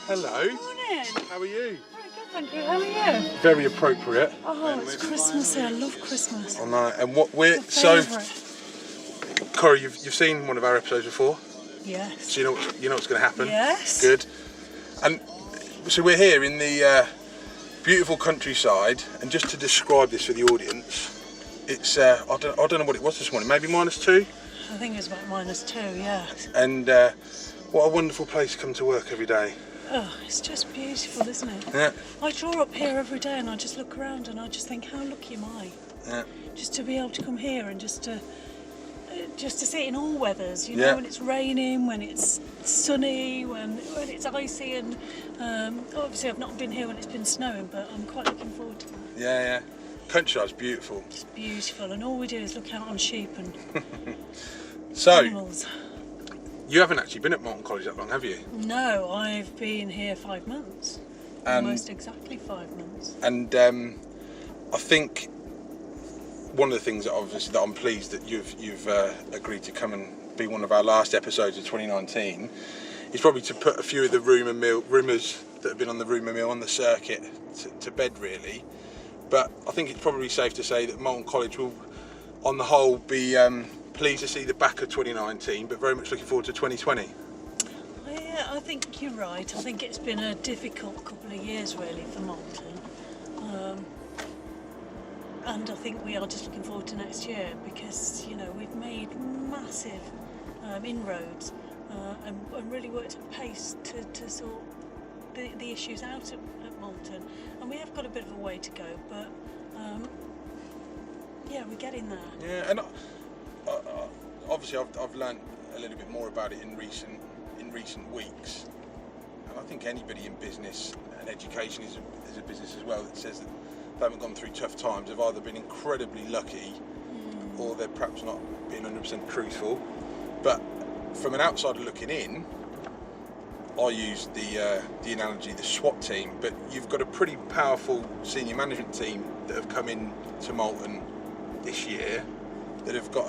Hello. Morning. How are you? Very good, thank you. How are you? Very appropriate. Oh, it's Christmas. I love Christmas. I know. And what we're It's my favourite. Corrie, you've seen one of our episodes before, Yes. so you know what's going to happen. Yes. Good. And so we're here in the beautiful countryside, and just to describe this for the audience, it's I don't know what it was this morning. Maybe -2. I think it was about -2. Yeah. And what a wonderful place to come to work every day. Oh, it's just beautiful, isn't it? Yeah. I draw up here every day, and I just look around, and I just think, how lucky am I? Yeah. Just to be able to come here and just to see it in all weathers. You know, Yeah. when it's raining, when it's sunny, when it's icy, and obviously I've not been here when it's been snowing, but I'm quite looking forward to that. Yeah. Countryside's beautiful. It's beautiful, and all we do is look out on sheep and So, animals. you haven't actually been at Moulton College that long, have you? No, I've been here 5 months. Almost exactly 5 months. And I think one of the things that I'm pleased that you've agreed to come and be one of our last episodes of 2019 is probably to put a few of the rumours that have been on the rumour mill on the circuit to bed, really. But I think it's probably safe to say that Moulton College will, on the whole, be pleased to see the back of 2019, but very much looking forward to 2020. Yeah, I think you're right. I think it's been a difficult couple of years, really, for Moulton. And I think we are just looking forward to next year because, you know, we've made massive inroads and really worked at pace to sort the issues out at Moulton. And we have got a bit of a way to go, but yeah, we're getting there. Yeah, and obviously I've learned a little bit more about it in recent weeks. And I think anybody in business and education is a business as well that says that they haven't gone through tough times, have either been incredibly lucky or they're perhaps not being 100% truthful. But from an outsider looking in, I use the analogy, the SWAT team, but you've got a pretty powerful senior management team that have come in to Moulton this year that have got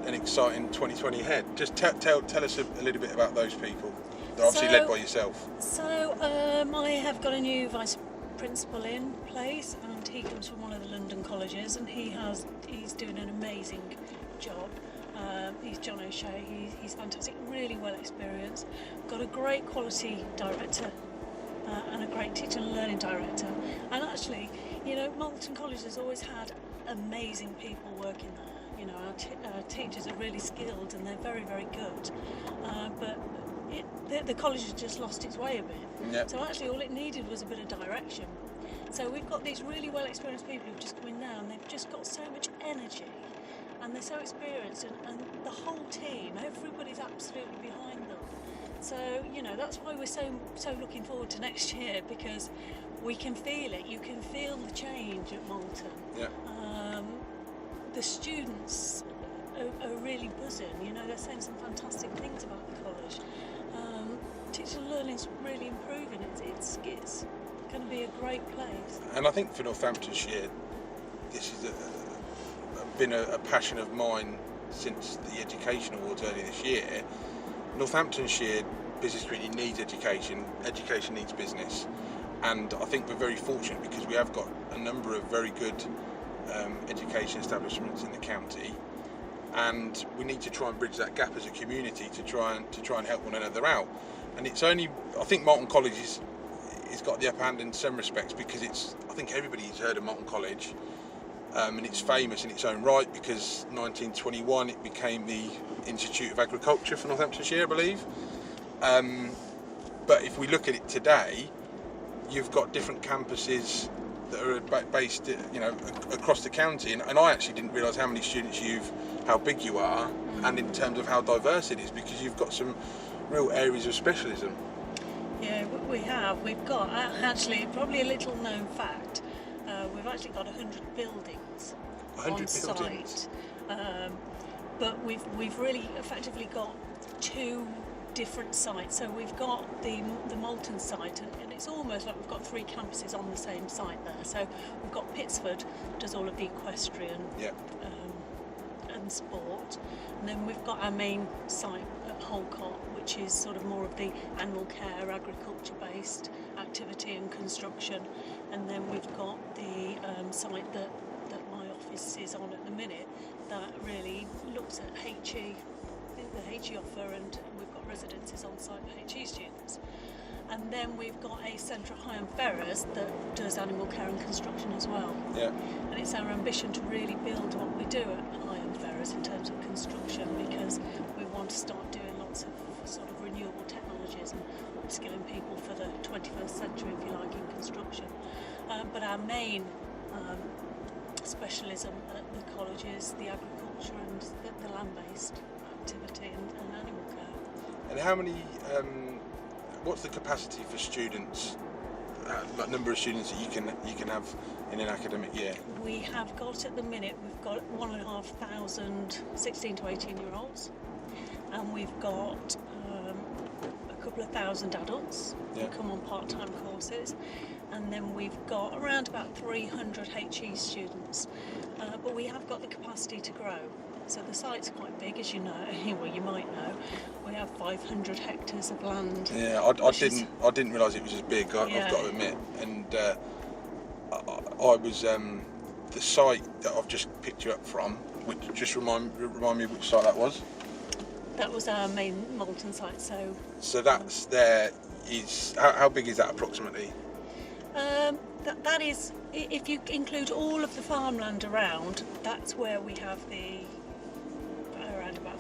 an exciting 2020 ahead. Just tell us a little bit about those people. They're obviously led by yourself. So I have got a new vice principal in place, and he comes from one of the London colleges, and he's doing an amazing job. He's John O'Shea. He's fantastic, really well experienced. Got a great quality director and a great teaching and learning director. And actually, you know, Moulton College has always had amazing people working there. You know, our teachers are really skilled and they're very, very good. But the college has just lost its way a bit. Yep. So actually all it needed was a bit of direction. So we've got these really well experienced people who've just come in now, and they've just got so much energy and they're so experienced, and the whole team, everybody's absolutely behind them. So, you know, that's why we're so looking forward to next year, because we can feel it. You can feel the change at Moulton. Yeah. The students are really buzzing. You know, they're saying some fantastic things about the college. Teaching and learning's really improving. It's going to be a great place. And I think for Northamptonshire, this has been a passion of mine since the Education Awards earlier this year. Northamptonshire business community needs education. Education needs business. And I think we're very fortunate because we have got a number of very good education establishments in the county, and we need to try and bridge that gap as a community to try and help one another out. And it's only, I think Moulton College is got the upper hand in some respects because I think everybody's heard of Moulton College, and it's famous in its own right because 1921 it became the Institute of Agriculture for Northamptonshire, I believe. But if we look at it today, you've got different campuses that are based, you know, across the county, and I actually didn't realise how many students how big you are, and in terms of how diverse it is, because you've got some real areas of specialism. Yeah, we have. We've got, actually, probably a little known fact, we've actually got 100 buildings 100 on buildings. site. But we've really effectively got 2 different sites. So we've got the Moulton site, and it's almost like we've got 3 campuses on the same site there. So we've got Pittsford, does all of the equestrian and sport, and then we've got our main site at Holcott, which which is sort of more of the animal care, agriculture-based activity and construction. And then we've got the site that my office is on at the minute that really looks at HE, the HE offer, and we've got residences on site for HE students. And then we've got a centre at Higham Ferrers that does animal care and construction as well. Yeah. And it's our ambition to really build what we do at Higham Ferrers in terms of construction, because we want to start doing lots of sort of renewable technologies and upskilling people for the 21st century, if you like, in construction. But our main specialism at the college is the agriculture and the land-based activity and animal care. And how many? What's the capacity for students? Like number of students that you can have in an academic year? We have got at the minute, we've got 1,500 16 to 18 year olds, and we've got a couple of thousand adults who come on part-time courses, and then we've got around about 300 HE students, but we have got the capacity to grow. So the site's quite big, as you know. Well, you might know. We have 500 hectares of land. Yeah, I didn't realise it was as big. I've got to admit. And I was the site that I've just picked you up from. Which just remind me which site that was. That was our main Moulton site. So that's there. Is how big is that approximately? That is, if you include all of the farmland around, that's where we have around about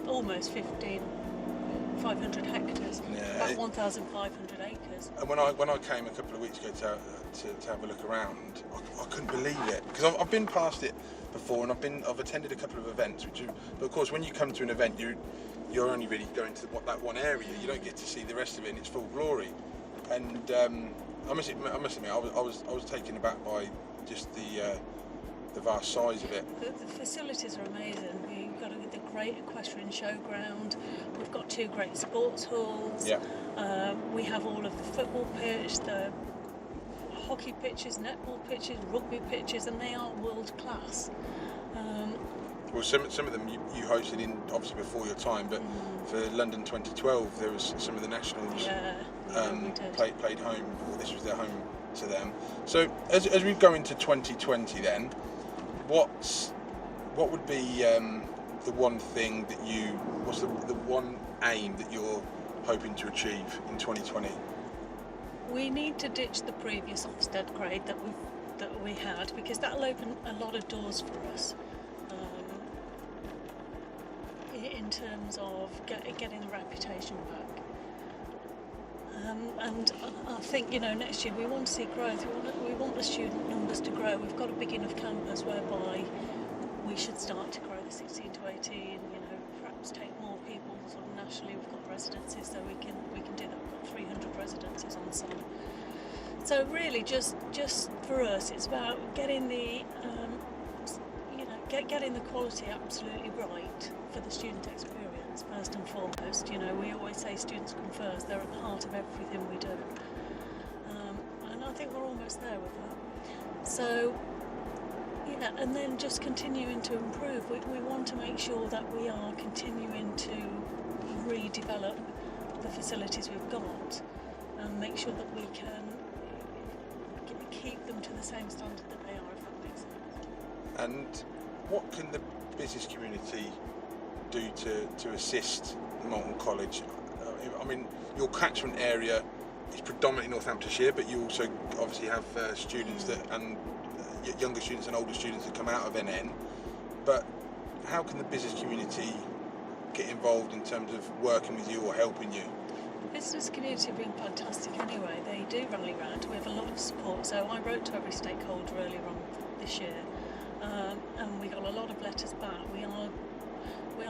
almost 500 hectares, about 1,500 acres. And when I came a couple of weeks ago to have a look around, I couldn't believe it, because I've been past it before, and I've attended a couple of events, but of course when you come to an event, you're only really going to that one area. You don't get to see the rest of it in its full glory. And I must admit, I was taken aback by just the vast size of it. The facilities are amazing. We've got the great equestrian showground. We've got 2 great sports halls. Yeah. We have all of the football pitch, the hockey pitches, netball pitches, rugby pitches, and they are world class. Well, some of them you hosted in obviously before your time, but for London 2012 there was some of the nationals played home. This was their home to them. So as we go into 2020, then what would be the one thing that what's the one aim that you're hoping to achieve in 2020? We need to ditch the previous Ofsted grade that we had, because that'll open a lot of doors for us. In terms of getting the reputation back, and I think next year we want to see growth. We want the student numbers to grow. We've got a big enough campus whereby we should start to grow the 16 to 18. Perhaps take more people sort of nationally. We've got residences, so we can do that. We've got 300 residences on site. So really, just for us, it's about getting the getting the quality absolutely right for the student experience first and foremost. We always say students come first. They're at the heart of everything we do, and I think we're almost there with that. So and then just continuing to improve. We want to make sure that we are continuing to redevelop the facilities we've got and make sure that we can keep them to the same standard that they are, if that makes sense. And what can the business community do to assist Moulton College? I mean, your catchment area is predominantly Northamptonshire, but you also obviously have students and younger students and older students that come out of NN. But how can the business community get involved in terms of working with you or helping you? The business community have been fantastic anyway. They do rally round. We have a lot of support. So I wrote to every stakeholder earlier on this year, and we got a lot of letters back. We are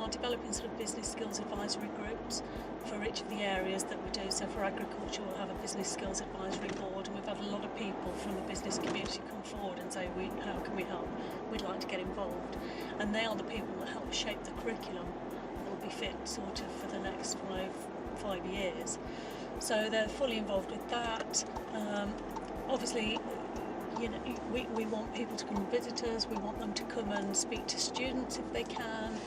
developing sort of business skills advisory groups for each of the areas that we do. So for agriculture, we'll have a business skills advisory board, and we've had a lot of people from the business community come forward and say, how can we help? We'd like to get involved. And they are the people that help shape the curriculum that will be fit sort of for the next five years. So they're fully involved with that. Obviously, we want people to come and visit us. We want them to come and speak to students if they can.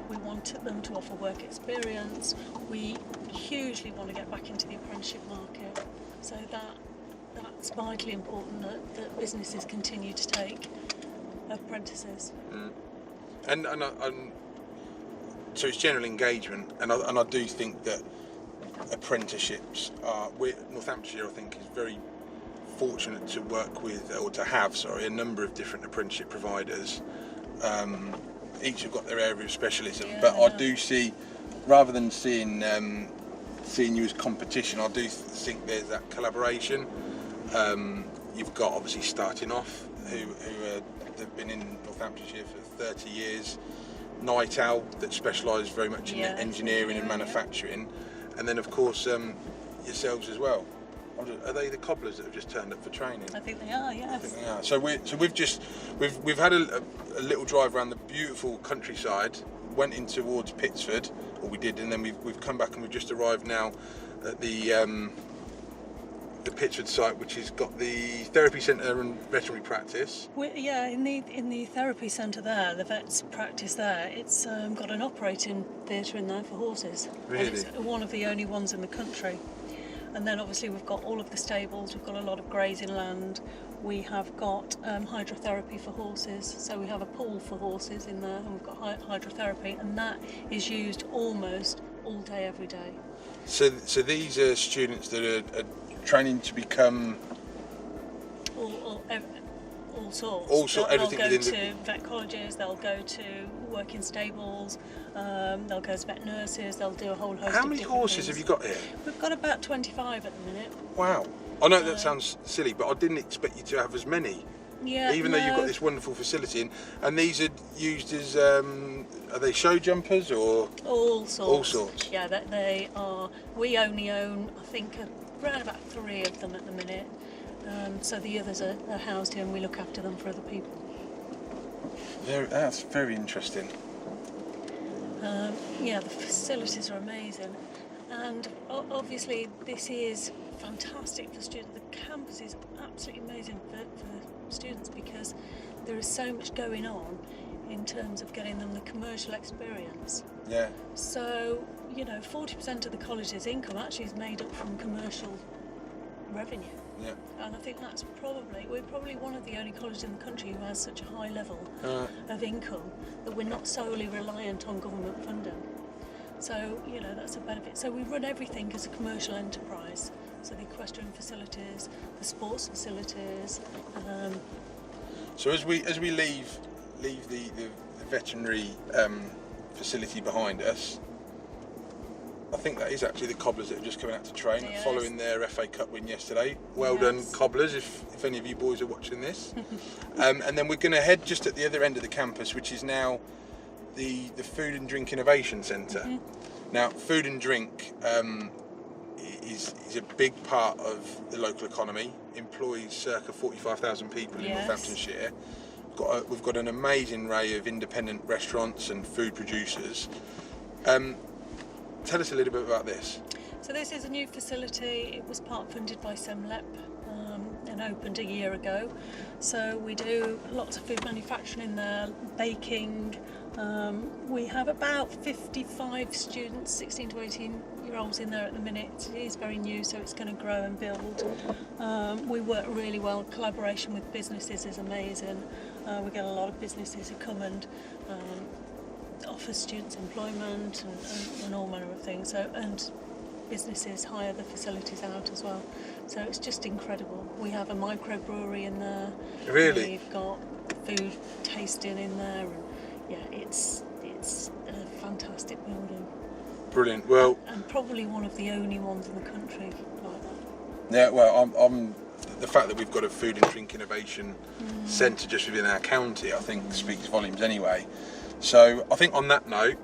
We want them to offer work experience. We hugely want to get back into the apprenticeship market. So that's vitally important that businesses continue to take apprentices. And so it's general engagement, and I do think that apprenticeships are, Northamptonshire, I think, is very fortunate to work with, or to have, a number of different apprenticeship providers. Each have got their area of specialism, but I do see, rather than seeing you as competition, I do think there's that collaboration. You've got, obviously, Starting Off, who they've been in Northamptonshire for 30 years. Night Owl, that specialise very much in engineering and manufacturing, and then of course yourselves as well. Are they the cobblers that have just turned up for training? I think they are. Yes. I think they are. So we've had a little drive around the beautiful countryside. Went in towards Pittsford, or we did, and then we've come back and we've just arrived now at the Pittsford site, which has got the therapy centre and veterinary practice. In the therapy centre there, the vets practice there. It's got an operating theatre in there for horses. Really? And it's one of the only ones in the country. And then obviously we've got all of the stables. We've got a lot of grazing land. We have got hydrotherapy for horses. So we have a pool for horses in there, and we've got hydrotherapy, and that is used almost all day, every day. So these are students that are training to become all sorts. Also, everything they'll go within to vet colleges. They'll go to work in stables. They'll go as vet nurses. They'll do a whole host. How of many different horses things. have you got here? We've got about 25 at the minute. Wow. I know that sounds silly, but I didn't expect you to have as many. Yeah. Even though you've got this wonderful facility, and these are used as are they show jumpers or all sorts? All sorts. Yeah, they are. We only own, I think, around about 3 of them at the minute. So the others are housed here, and we look after them for other people. That's very interesting. The facilities are amazing, and obviously this is fantastic for students. The campus is absolutely amazing for students because there is so much going on in terms of getting them the commercial experience. Yeah. So 40% of the college's income actually is made up from commercial revenue. Yeah. And I think we're probably one of the only colleges in the country who has such a high level of income that we're not solely reliant on government funding. So, that's a benefit. So we run everything as a commercial enterprise. So the equestrian facilities, the sports facilities. So as we leave the veterinary facility behind us, I think that is actually the cobblers that are just coming out to train, following their FA Cup win yesterday. Well done, cobblers, if any of you boys are watching this. And then we're going to head just at the other end of the campus, which is now the Food and Drink Innovation Centre. Mm-hmm. Now, food and drink is a big part of the local economy, employs circa 45,000 people in Northamptonshire. We've got an amazing array of independent restaurants and food producers. Tell us a little bit about this. So this is a new facility. It was part funded by SEMLEP and opened a year ago. So we do lots of food manufacturing in there, baking. We have about 55 students, 16 to 18 year olds in there at the minute. It is very new, so it's going to grow and build. We work really well. Collaboration with businesses is amazing. We get a lot of businesses who come and offer students employment and all manner of things. So, and businesses hire the facilities out as well. So it's just incredible. We have a microbrewery in there. Really? We've got food tasting in there, and it's a fantastic building. Brilliant. Well, and probably one of the only ones in the country like that. Yeah. Well, I'm the fact that we've got a food and drink innovation centre just within our county, I think, speaks volumes anyway. So I think on that note,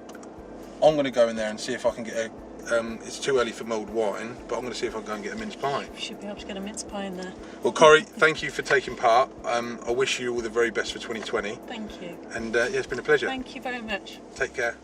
I'm going to go in there and see if I can get it's too early for mulled wine, but I'm going to see if I can go and get a mince pie. You should be able to get a mince pie in there. Well, Corrie, thank you for taking part. I wish you all the very best for 2020. Thank you. And it's been a pleasure. Thank you very much. Take care.